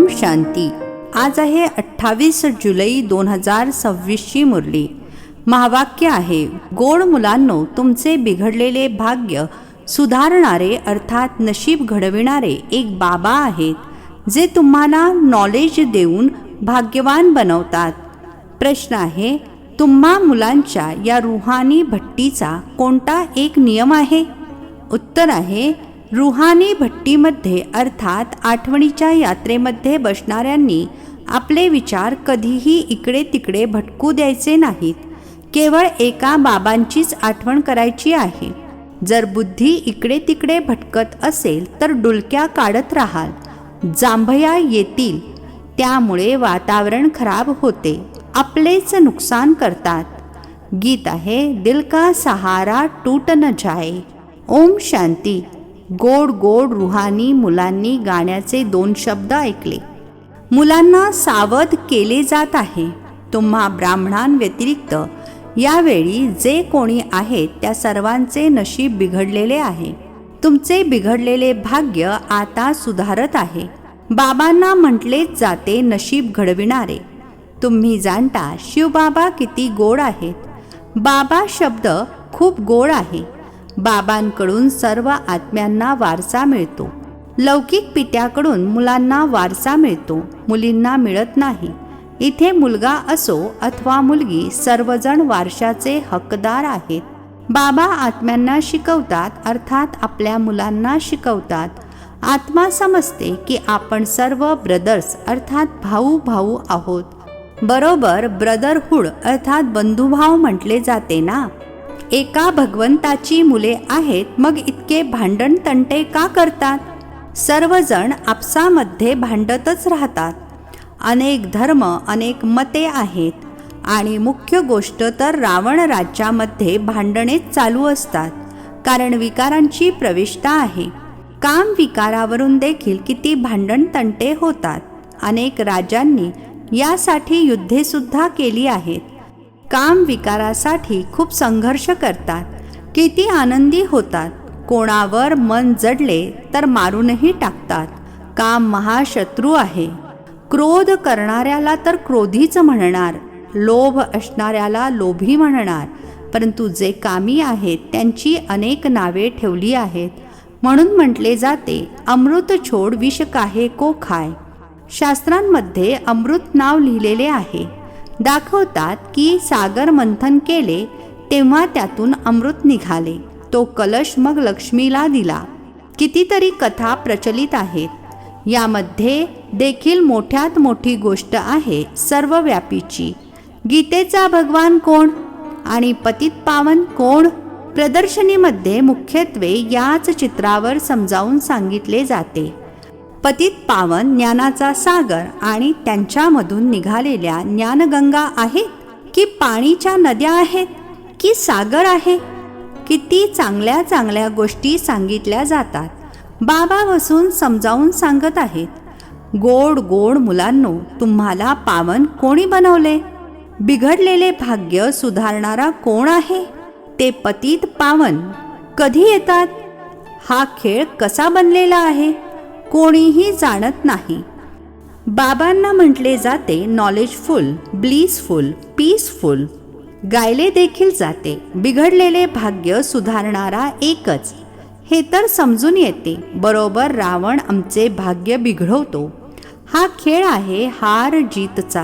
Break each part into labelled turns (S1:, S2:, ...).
S1: शांती. आज आहे 28 जुलै 2026ची मुरली. महावाक्य आहे, गोड मुलांनो, तुमचे बिघडलेले भाग्य सुधारणारे अर्थात नशीब घडविणारे एक बाबा आहेत जे तुम्हाला नॉलेज देऊन भाग्यवान बनवतात. प्रश्न आहे, तुम्हा मुलांच्या या रुहानी भट्टीचा कोणता एक नियम आहे? उत्तर आहे, रुहानी भट्टीमध्ये अर्थात आठवणीच्या यात्रेमध्ये बसणाऱ्यांनी आपले विचार कधीही इकडे तिकडे भटकू द्यायचे नाहीत. केवळ एका बाबांचीच आठवण करायची आहे. जर बुद्धी इकडे तिकडे भटकत असेल तर डुलक्या काढत राहाल, जांभया येतील. त्यामुळे वातावरण खराब होते, आपलेच नुकसान करतात. गीत आहे, दिल का सहारा टूट न जाए. ओम शांती. गोड गोड रुहानी मुलांनी गाण्याचे 2 शब्द ऐकले. मुलांना सावध केले जात आहे. तुम्हा ब्राह्मणांव्यतिरिक्त यावेळी जे कोणी आहेत त्या सर्वांचे नशीब बिघडलेले आहे. तुमचे बिघडलेले भाग्य आता सुधारत आहे. बाबांना म्हटलेच जाते नशीब घडविणारे. तुम्ही जाणता शिवबाबा किती गोड आहेत. बाबा शब्द खूप गोड आहे. बाबांकडून सर्व आत्म्यांना वारसा मिळतो. लौकिक पित्याकडून मुलांना वारसा मिळतो, मुलींना मिळत नाही. इथे मुलगा असो अथवा मुलगी, सर्वजण वारशाचे हकदार आहेत. बाबा आत्म्यांना शिकवतात अर्थात आपल्या मुलांना शिकवतात. आत्मा समजते की आपण सर्व ब्रदर्स अर्थात भाऊ भाऊ आहोत. बरोबर ब्रदरहूड अर्थात बंधुभाव म्हटले जाते ना. एका भगवंताची मुले आहेत, मग इतके भांडण तंटे का करतात? सर्वजण आपसामध्ये भांडतच राहतात. अनेक धर्म, अनेक मते आहेत आणि मुख्य गोष्ट तर रावण राज्यामध्ये भांडणेच चालू असतात. कारण विकारांची प्रविष्टा आहे. काम विकारावरून देखील किती भांडण तंटे होतात. अनेक राजांनी यासाठी युद्धे सुद्धा केली आहेत. काम विकारासाठी खूप संघर्ष करतात. किती आनंदी होतात. कोणावर मन जडले तर मारूनही टाकतात. काम महाशत्रू आहे. क्रोध करणाऱ्याला तर क्रोधीच म्हणणार, लोभ असणाऱ्याला लोभी म्हणणार. परंतु जे कामी आहेत त्यांची अनेक नावे ठेवली आहेत. म्हणून म्हटले जाते, अमृत छोड विष काहे को खाय. शास्त्रांमध्ये अमृत नाव लिहिलेले आहे. दाखवतात की सागर मंथन केले तेव्हा त्यातून अमृत निघाले. तो कलश मग लक्ष्मीला दिला. कितीतरी कथा प्रचलित आहेत. यामध्ये देखील मोठ्यात मोठी गोष्ट आहे सर्वव्यापीची. गीतेचा भगवान कोण आणि पतित पावन कोण? प्रदर्शनीमध्ये मुख्यत्वे याच चित्रावर समजावून सांगितले जाते. पतित पावन ज्ञानाचा सागर आणि त्यांच्यामधून निघालेल्या ज्ञानगंगा आहेत की पाणीच्या नद्या आहेत की सागर आहे? किती चांगल्या चांगल्या गोष्टी सांगितल्या जातात. बाबा बसून समजावून सांगत आहेत. गोड गोड मुलांनो, तुम्हाला पावन कोणी बनवले? बिघडलेले भाग्य सुधारणारा कोण आहे? ते पतित पावन कधी येतात? हा खेळ कसा बनलेला आहे कोणीही जाणत नाही. बाबांना म्हटले जाते नॉलेजफुल, ब्लीसफुल, पीसफुल. गायले देखील जाते, बिघडलेले भाग्य सुधारणारा एकच. हे तर समजून येते. बरोबर रावण आमचे भाग्य बिघडवतो. हा खेळ आहे हार जीतचा.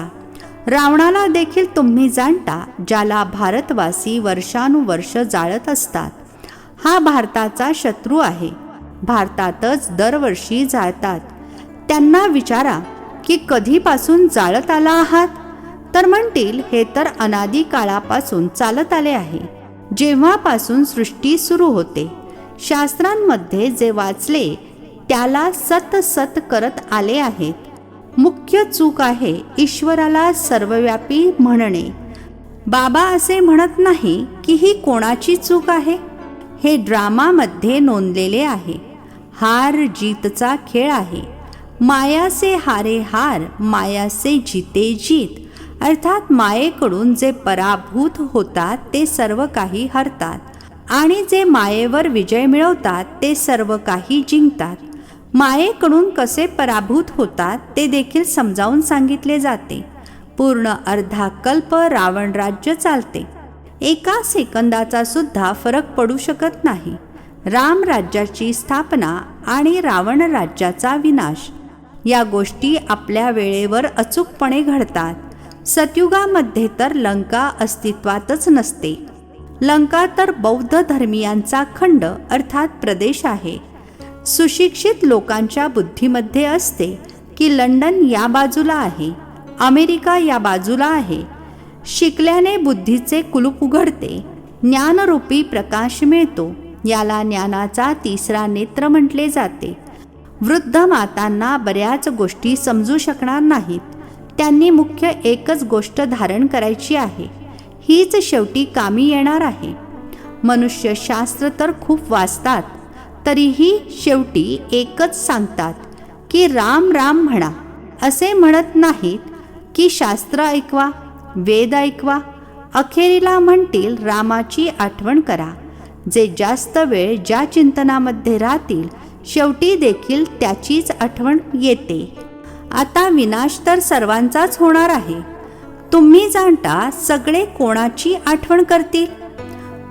S1: रावणाला देखील तुम्ही जाणता, ज्याला भारतवासी वर्षानुवर्ष जाळत असतात. हा भारताचा शत्रू आहे. भारतातच दरवर्षी जाळतात. त्यांना विचारा की कधीपासून जाळत आला आहात? तर म्हणतील, हे तर अनादी काळापासून चालत आले आहे, जेव्हापासून सृष्टी सुरू होते. शास्त्रांमध्ये जे वाचले त्याला सत सत करत आले आहेत. मुख्य चूक आहे ईश्वराला सर्वव्यापी म्हणणे. बाबा असे म्हणत नाही की ही कोणाची चूक आहे. हे ड्रामामध्ये नोंदलेले आहे. हार जीतचा खेळ आहे. माया से हारे हार, माया से जीते जीत. अर्थात मायेकडून जे पराभूत होतात ते सर्व काही हरतात आणि जे मायेवर विजय मिळवतात ते सर्व काही जिंकतात. मायेकडून कसे पराभूत होतात ते देखील समजावून सांगितले जाते. पूर्ण अर्धा कल्प रावण राज्य चालते. एका सेकंदाचा सुद्धा फरक पडू शकत नाही. राम राज्याची स्थापना आणि रावण राज्याचा विनाश या गोष्टी आपल्या वेळेवर अचूकपणे घडतात. सतयुगामध्ये तर लंका अस्तित्वातच नसते. लंका तर बौद्ध धर्मीयांचा खंड अर्थात प्रदेश आहे. सुशिक्षित लोकांच्या बुद्धीमध्ये असते की लंडन या बाजूला आहे, अमेरिका या बाजूला आहे. शिकल्याने बुद्धीचे कुलूप उघडते, ज्ञानरूपी प्रकाश मिळतो. याला ज्ञानाचा तिसरा नेत्र म्हटले जाते. वृद्ध मातांना बऱ्याच गोष्टी समजू शकणार नाहीत. त्यांनी मुख्य एकच गोष्ट धारण करायची आहे. हीच शेवटी कामी येणार आहे. मनुष्यशास्त्र तर खूप वाचतात, तरीही शेवटी एकच सांगतात की राम राम म्हणा. असे म्हणत नाहीत की शास्त्र ऐकवा, वेद ऐकवा. अखेरीला म्हणतील रामाची आठवण करा. जे जास्त वेळ ज्या चिंतनामध्ये राहतील शेवटी देखील त्याचीच आठवण येते. आता विनाश तर सर्वांचाच होणार आहे. तुम्ही जाणता सगळे कोणाची आठवण करतील?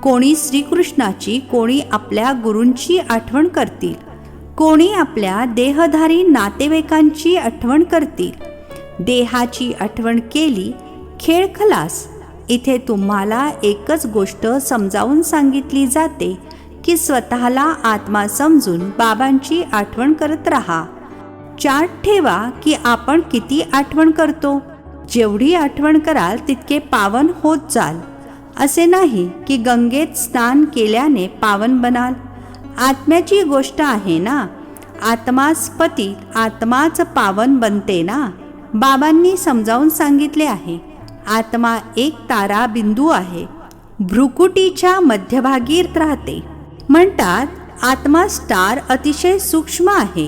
S1: कोणी श्रीकृष्णाची, कोणी आपल्या गुरूंची आठवण करतील, कोणी आपल्या देहधारी नातेवाईकांची आठवण करतील. देहाची आठवण केली, खेळ खलास. इथे तुम्हाला एकच गोष्ट समजावून सांगितली जाते की स्वतःला आत्मा समजून बाबांची आठवण करत राहा. चार्ट ठेवा की आपण किती आठवण करतो. जेवढी आठवण कराल तितके पावन होत जाल. असे नाही की गंगेत स्नान केल्याने पावन बनाल. आत्म्याची गोष्ट आहे ना. आत्माच पतित, आत्माच पावन बनते ना. बाबांनी समजावून सांगितले आहे. आत्मा एक तारा बिंदू आहे, भ्रुकुटीच्या मध्यभागी राहते. म्हणतात आत्मा स्टार अतिशय सूक्ष्म आहे.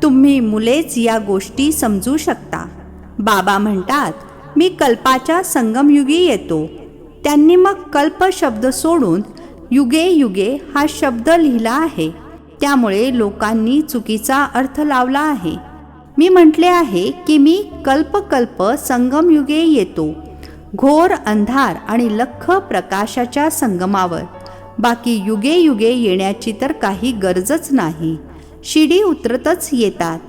S1: तुम्ही मुलेच या गोष्टी समजू शकता. बाबा म्हणतात मी कल्पाच्या संगमयुगी येतो. त्यांनी मग कल्प शब्द सोडून युगे युगे हा शब्द लिहिला आहे. त्यामुळे लोकांनी चुकीचा अर्थ लावला आहे. मी म्हटले आहे की मी कल्प संगमयुगे येतो, घोर अंधार आणि लख्ख प्रकाशाच्या संगमावर. बाकी युगे युगे येण्याची तर काही गरजच नाही. शिडी उतरतच येतात.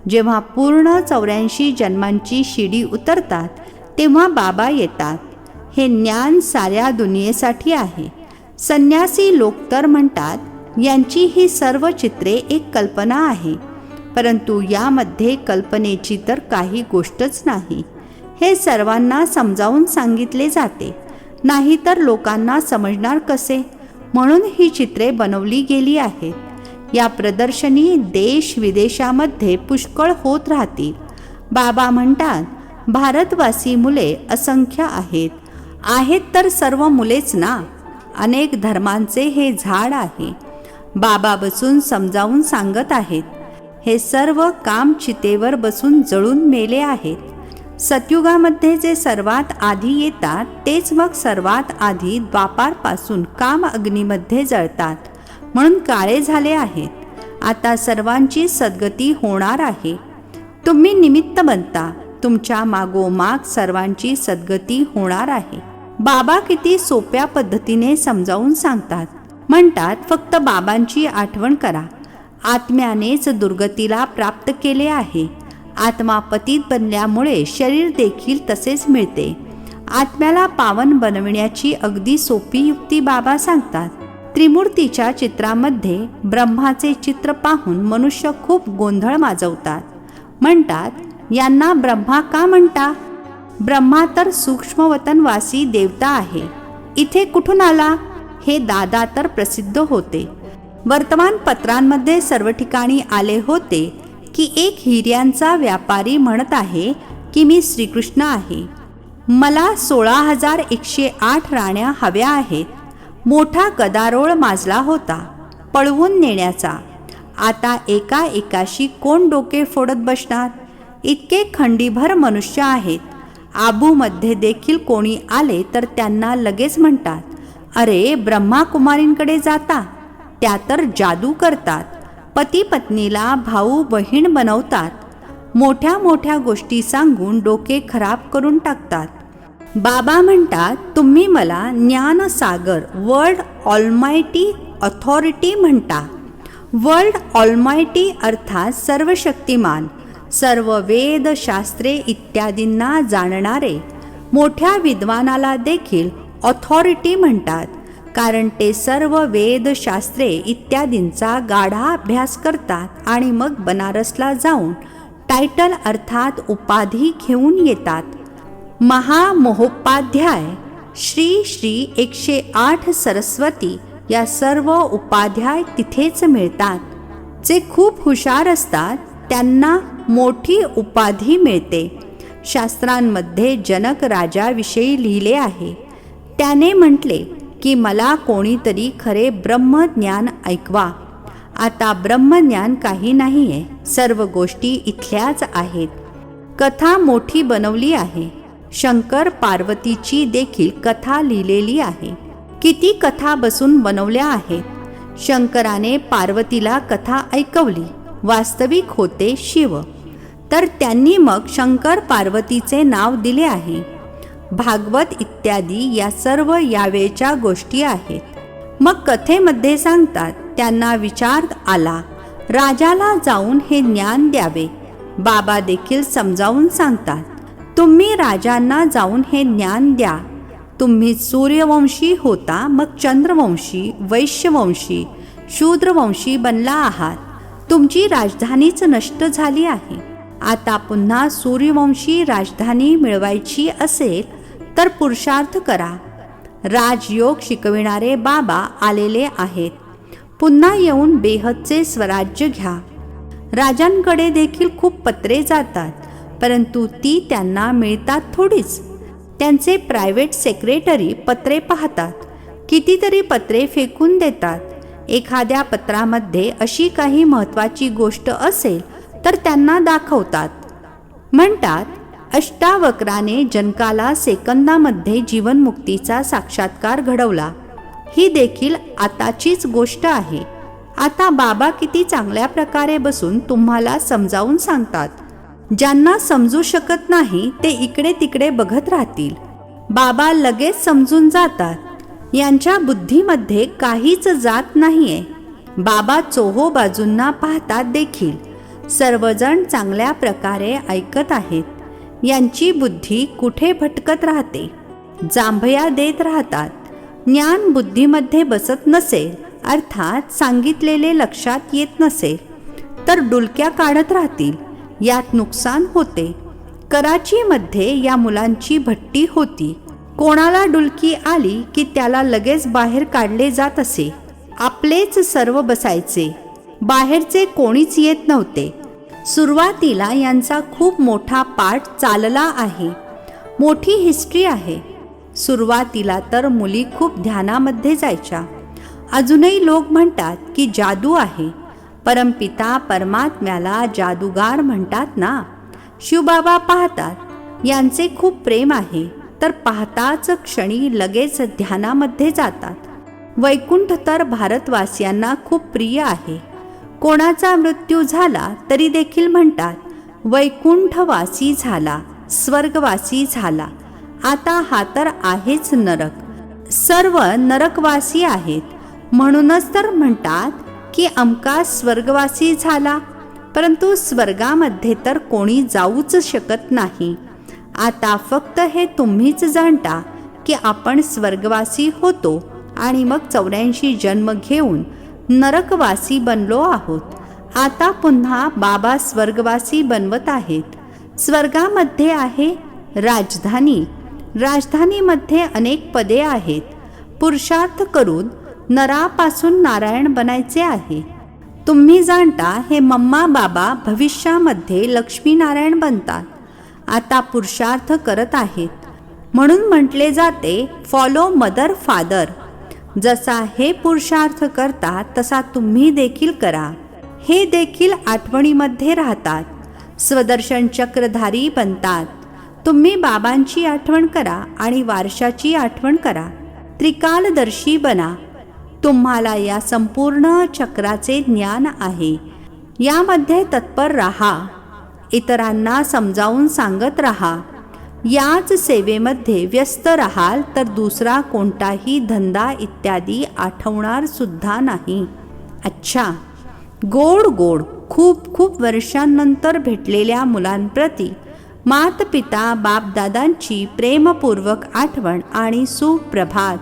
S1: जेव्हा पूर्ण 84 जन्मांची शिडी उतरतात तेव्हा बाबा येतात. हे ज्ञान साऱ्या दुनियेसाठी आहे. संन्यासी लोक तर म्हणतात यांची ही सर्व चित्रे एक कल्पना आहे, परंतु यामध्ये कल्पनेची तर काही गोष्टच नाही. हे सर्वांना समजावून सांगितले जाते, नाहीतर लोकांना समजणार कसे? म्हणून ही चित्रे बनवली गेली आहेत. या प्रदर्शनी देश विदेशामध्ये पुष्कळ होत राहतील. बाबा म्हणतात भारतवासी मुले असंख्य आहेत. आहेत तर सर्व मुलेच ना. अनेक धर्मांचे हे झाड आहे. बाबा बसून समजावून सांगत आहेत. हे सर्व काम चितेवर बसून जळून मेले आहेत. सतयुगामध्ये जे सर्वात आधी येतात तेच मग सर्वात आधी द्वापारपासून काम अग्नीमध्ये जळतात, म्हणून काळे झाले आहेत. आता सर्वांची सद्गती होणार आहे. तुम्ही निमित्त बनता. तुमच्या मागोमाग सर्वांची सद्गती होणार आहे. बाबा किती सोप्या पद्धतीने समजावून सांगतात. म्हणतात फक्त बाबांची आठवण करा. आत्म्यानेच दुर्गतीला प्राप्त केले आहे. आत्मा पतित बनल्यामुळे शरीर देखील तसेच मिळते. आत्म्याला पावन बनविण्याची अगदी सोपी युक्ती बाबा सांगतात. त्रिमूर्तीच्या चित्रामध्ये ब्रह्माचे चित्र पाहून मनुष्य खूप गोंधळ माजवतात. म्हणतात यांना ब्रह्मा का म्हणता? ब्रह्मा तर सूक्ष्मवतनवासी देवता आहे. इथे कुठून आला? हे दादा तर प्रसिद्ध होते. वर्तमानपत्रांमध्ये सर्व ठिकाणी आले होते की एक हिऱ्यांचा व्यापारी म्हणत आहे की मी श्रीकृष्ण आहे. मला 16,108 राण्या हव्या आहेत. मोठा गदारोळ माजला होता पळवून नेण्याचा. आता एका एकाशी कोण डोके फोडत बसणार? इतके खंडीभर मनुष्य आहेत. आबूमध्ये देखील कोणी आले तर त्यांना लगेच म्हणतात अरे ब्रह्मा कुमारींकडे जाता, त्या तर जादू करतात. पती पत्नीला भाऊ बहीण बनवतात. मोठ्या मोठ्या गोष्टी सांगून डोके खराब करून टाकतात. बाबा म्हणतात, तुम्ही मला ज्ञानसागर वर्ल्ड ऑलमायटी ऑथॉरिटी म्हणता. वर्ल्ड ऑलमायटी अर्थात सर्वशक्तिमान, सर्व वेद शास्त्रे इत्यादींना जाणणारे. मोठ्या विद्वानाला देखील ऑथॉरिटी म्हणतात, कारण ते सर्व वेद शास्त्रे इत्यादींचा गाढा अभ्यास करतात आणि मग बनारसला जाऊन टायटल अर्थात उपाधी घेऊन येतात. महामहोपाध्याय, श्री श्री 108 सरस्वती या सर्व उपाध्याय तिथेच मिळतात. जे खूप हुशार असतात त्यांना मोठी उपाधी मिळते. शास्त्रांमध्ये जनक राजाविषयी लिहिले आहे. त्याने म्हटले की मला कोणीतरी खरे ब्रह्मज्ञान ऐकवा. आता ब्रह्मज्ञान काही नाही आहे, सर्व गोष्टी इथल्याच आहेत. कथा मोठी बनवली आहे. शंकर पार्वतीची देखील कथा लिहिलेली आहे. किती कथा बसून बनवल्या आहेत. शंकराने पार्वतीला कथा ऐकवली. वास्तविक होते शिव, तर त्यांनी मग शंकर पार्वतीचे नाव दिले आहे. भागवत इत्यादी या सर्व यावेळच्या गोष्टी आहेत. मग कथेमध्ये सांगतात, त्यांना विचार आला, राजाला जाऊन हे ज्ञान द्यावे. बाबा देखील समजावून सांगतात, तुम्ही राजांना जाऊन हे ज्ञान द्या. तुम्ही सूर्यवंशी होता, मग चंद्रवंशी, वैश्यवंशी, शूद्रवंशी बनला आहात. तुमची राजधानीच नष्ट झाली आहे. आता पुन्हा सूर्यवंशी राजधानी मिळवायची असेल तर पुरुषार्थ करा. राजयोग शिकविणारे बाबा आलेले आहेत. पुन्हा येऊन बेहदचे स्वराज्य घ्या. राजांकडे देखील खूप पत्रे जातात, परंतु ती त्यांना मिळतात थोडीच. त्यांचे प्रायव्हेट सेक्रेटरी पत्रे पाहतात, कितीतरी पत्रे फेकून देतात. एखाद्या पत्रामध्ये अशी काही महत्त्वाची गोष्ट असेल तर त्यांना दाखवतात. म्हणतात, अष्टावक्राने जनकाला सेकंदामध्ये जीवनमुक्तीचा साक्षात्कार घडवला. ही देखील आताचीच गोष्ट आहे. आता बाबा किती चांगल्या प्रकारे बसून तुम्हाला समजावून सांगतात. ज्यांना समजू शकत नाही ते इकडे तिकडे बघत राहतील. बाबा लगेच समजून जातात. यांच्या बुद्धीमध्ये काहीच जात नाहीये. बाबा चोहो बाजूंना पाहतात देखील. सर्वजण चांगल्या प्रकारे ऐकत आहेत. यांची बुद्धी कुठे भटकत राहते, जांभया देत राहतात. ज्ञान बुद्धीमध्ये बसत नसेल, अर्थात सांगितलेले लक्षात येत नसेल, तर डुलक्या काढत राहतील. यात नुकसान होते. कराचीमध्ये या मुलांची भट्टी होती. कोणाला डुलकी आली की त्याला लगेच बाहेर काढले जात असे. आपलेच सर्व बसायचे, बाहेरचे कोणीच येत नव्हते. सुरुवातीला यांचा खूप मोठा पाठ चालला आहे. मोठी हिस्ट्री आहे. सुरुवातीला तर मुली खूप ध्यानामध्ये जायच्या. अजूनही लोक म्हणतात की जादू आहे. परमपिता परमात्म्याला जादूगार म्हणतात ना. शिवबाबा पाहतात यांचे खूप प्रेम आहे, तर पाहताच क्षणी लगेच ध्यानामध्ये जातात. वैकुंठ तर भारतवासियांना खूप प्रिय आहे. कोणाचा मृत्यू झाला तरी देखील म्हणतात, वैकुंठवासी झाला, स्वर्गवासी झाला. आता हा तर आहेच नरक. सर्व नरकवासी आहेत. म्हणूनच तर म्हणतात की अमका स्वर्गवासी झाला, परंतु स्वर्गामध्ये तर कोणी जाऊच शकत नाही. आता फक्त हे तुम्हीच जाणता की आपण स्वर्गवासी होतो आणि मग 84 जन्म घेऊन नरकवासी बनलो आहोत. आता पुन्हा बाबा स्वर्गवासी बनवत आहेत. स्वर्गामध्ये आहे राजधानी. राजधानीमध्ये अनेक पदे आहेत. पुरुषार्थ करून नरापासून नारायण बनायचे आहे. तुम्ही जाणता हे मम्मा बाबा भविष्यामध्ये लक्ष्मीनारायण बनतात. आता पुरुषार्थ करत आहेत. म्हणून म्हटले जाते, फॉलो मदर फादर. जसा हे पुरुषार्थ करतात तसा तुम्ही देखील करा. हे देखील आठवणीमध्ये राहतात. स्वदर्शन चक्रधारी बनतात. तुम्ही बाबांची आठवण करा आणि वारशाची आठवण करा. त्रिकालदर्शी बना. तुम्हाला या संपूर्ण चक्राचे ज्ञान आहे. यामध्ये तत्पर राहा. इतरांना समजावून सांगत राहा. याच सेवेमध्ये व्यस्त राहाल तर दुसरा कोणताही धंदा इत्यादी आठवणार सुद्धा नाही. अच्छा, गोड गोड खूप खूप वर्षांनंतर भेटलेल्या मुलांप्रती मातपिता बापदादांची प्रेमपूर्वक आठवण आणि सुप्रभात.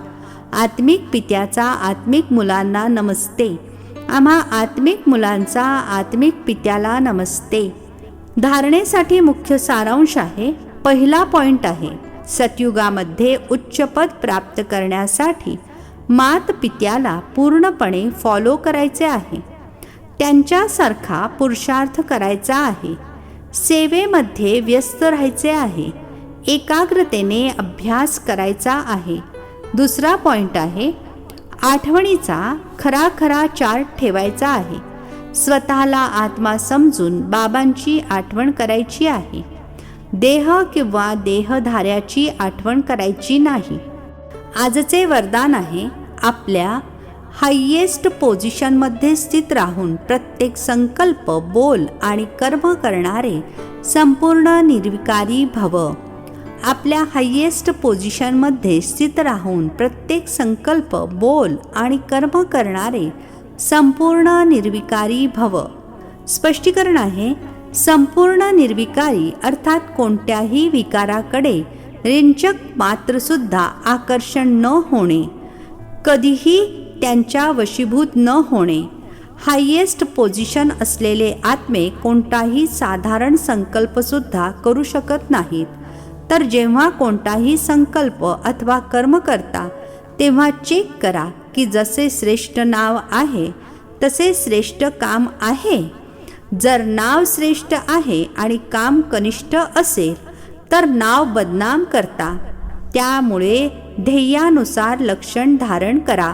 S1: आत्मिक पित्याचा आत्मिक मुलांना नमस्ते. आम्हा आत्मिक मुलांचा आत्मिक पित्याला नमस्ते. धारणेसाठी मुख्य सारांश आहे. पहिला पॉइंट आहे, सतयुगामध्ये उच्च पद प्राप्त करण्यासाठी मातपित्याला पूर्णपणे फॉलो करायचे आहे. त्यांच्यासारखा पुरुषार्थ करायचा आहे. सेवेमध्ये व्यस्त राहायचे आहे. एकाग्रतेने अभ्यास करायचा आहे. दुसरा पॉइंट आहे, आठवणीचा खरा चार्ट ठेवायचा आहे. स्वतःला आत्मा समजून बाबांची आठवण करायची आहे. देह किंवा देहधाऱ्याची आठवण करायची नाही. आजचे वरदान आहे, आपल्या हायेस्ट पोझिशनमध्ये स्थित राहून प्रत्येक संकल्प, बोल आणि कर्म करणारे संपूर्ण निर्विकारी भव. आपल्या हायेस्ट पोझिशनमध्ये स्थित राहून प्रत्येक संकल्प, बोल आणि कर्म करणारे संपूर्ण निर्विकारी भव. स्पष्टीकरण आहे, संपूर्ण निर्विकारी अर्थात कोणत्याही विकाराकडे रेंचक मात्रसुद्धा आकर्षण न होणे, कधीही त्यांच्या वशीभूत न होणे. हायेस्ट पोझिशन असलेले आत्मे कोणताही साधारण संकल्पसुद्धा करू शकत नाहीत. तर जेव्हा कोणताही संकल्प अथवा कर्म करता तेव्हा चेक करा की जसे श्रेष्ठ नाव आहे तसे श्रेष्ठ काम आहे. जर नाव श्रेष्ठ आहे आणि काम कनिष्ठ असेल तर नाव बदनाम करता. त्यामुळे ध्येयानुसार लक्षण धारण करा.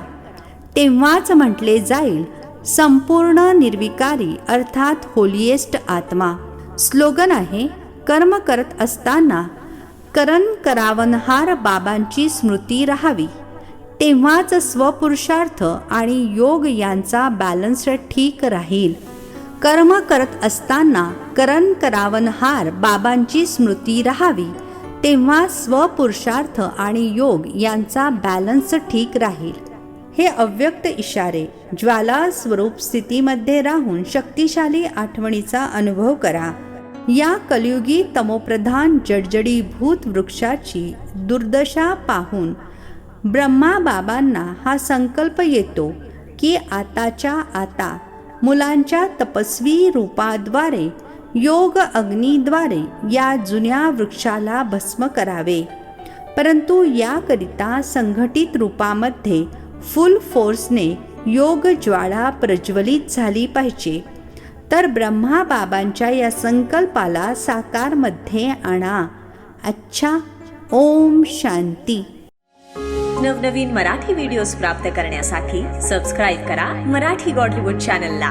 S1: तेव्हाच म्हटले जाईल संपूर्ण निर्विकारी अर्थात होलिएस्ट आत्मा. स्लोगन आहे, कर्म करत असताना करण करावनहार बाबांची स्मृती राहावी. तेव्हाच स्वपुरुषार्थ आणि योग यांचा बॅलन्स ठीक राहील. कर्म करत असताना करण करावनहार बाबांची स्मृती राहावी. तेव्हा स्वपुरुषार्थ आणि योग यांचा बॅलन्स ठीक राहील. हे अव्यक्त इशारे ज्वाला स्वरूप स्थितीमध्ये राहून शक्तिशाली आठवणीचा अनुभव करा. या कलियुगी तमोप्रधान जडजडीभूत वृक्षाची दुर्दशा पाहून ब्रह्मा बाबांना हा संकल्प येतो की आताच्या आता मुलांच्या तपस्वी रूपाद्वारे, योग अग्नीद्वारे या जुन्या वृक्षाला भस्म करावे. परंतु याकरिता संघटित रूपामध्ये फुल फोर्सने योग ज्वाळा प्रज्वलित झाली पाहिजे. तर ब्रह्मा बाबांच्या या संकल्पाला साकारमध्ये आणा. अच्छा, ओम शांती.
S2: नवनवीन मराठी व्हिडिओज प्राप्त करण्यासाठी सबस्क्राईब करा मराठी गॉड रिपोर्ट चॅनलला.